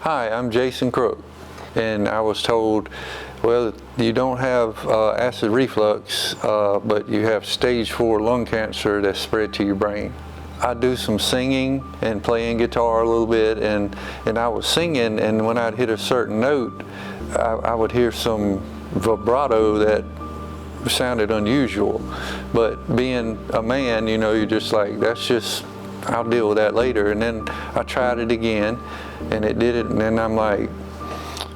Hi, I'm Jason Crook, and I was told, well, you don't have acid reflux, but you have stage 4 lung cancer that's spread to your brain. I do some singing and playing guitar a little bit, and I was singing, and when I'd hit a certain note, I would hear some vibrato that sounded unusual. But being a man, you know, you're just like, I'll deal with that later. And then I tried it again, and it did it, and then I'm like,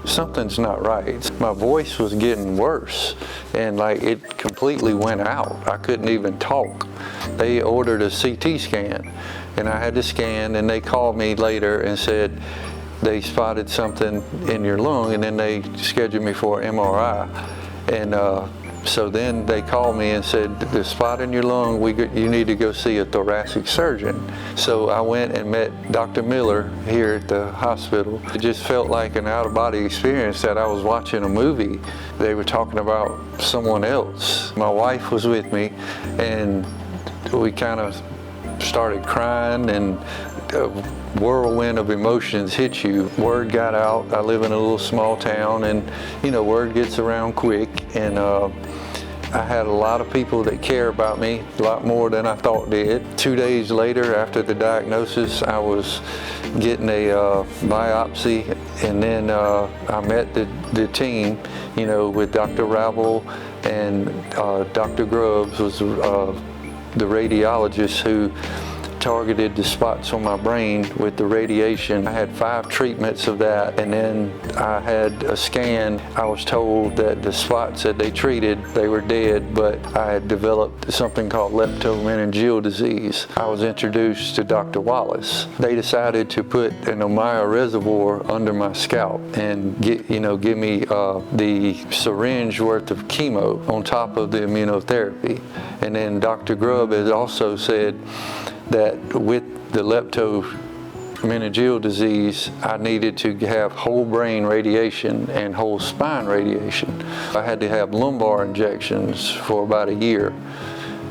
something's not right. My voice was getting worse, and like it completely went out. I couldn't even talk. They ordered a CT scan, and I had to scan, and they called me later and said they spotted something in your lung, and then they scheduled me for an MRI. And so then they called me and said, the spot in your lung, you need to go see a thoracic surgeon. So I went and met Dr. Miller here at the hospital. It just felt like an out-of-body experience, that I was watching a movie. They were talking about someone else. My wife was with me, and we kind of started crying, and a whirlwind of emotions hit you. Word got out. I live in a little small town, and you know, word gets around quick, and I had a lot of people that care about me, a lot more than I thought did. 2 days later, after the diagnosis, I was getting a biopsy, and then I met the team, you know, with Dr. Ravel, and Dr. Grubbs was the radiologist who targeted the spots on my brain with the radiation. I had 5 treatments of that, and then I had a scan. I was told that the spots that they treated, they were dead, but I had developed something called Leptomeningeal disease. I was introduced to Dr. Wallace. They decided to put an Omiya reservoir under my scalp and give me the syringe worth of chemo on top of the immunotherapy. And then Dr. Grubb has also said that with the leptomeningeal disease, I needed to have whole brain radiation and whole spine radiation. I had to have lumbar injections for about a year,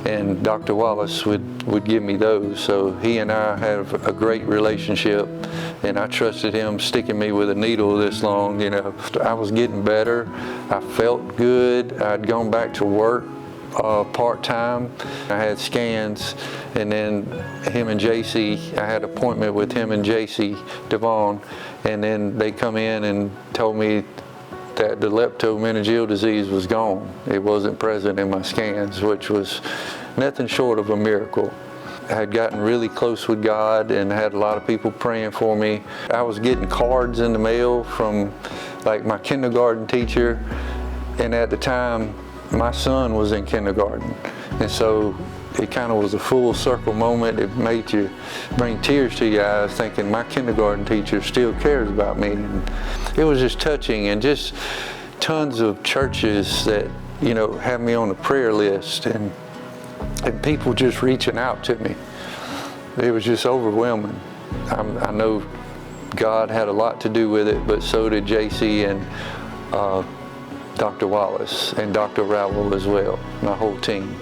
and Dr. Wallace would give me those. So he and I have a great relationship, and I trusted him sticking me with a needle this long. You know, I was getting better. I felt good. I'd gone back to work part-time. I had scans, and then him and JC, I had an appointment with him and JC Devon, and then they come in and told me that the leptomeningeal disease was gone. It wasn't present in my scans, which was nothing short of a miracle. I had gotten really close with God and had a lot of people praying for me. I was getting cards in the mail from like my kindergarten teacher, and at the time my son was in kindergarten, and so it kind of was a full circle moment. It made you bring tears to your eyes, thinking my kindergarten teacher still cares about me. And it was just touching, and just tons of churches that, you know, have me on the prayer list, and people just reaching out to me. It was just overwhelming. I know God had a lot to do with it, but so did JC and Dr. Wallace and Dr. Ravel as well, my whole team.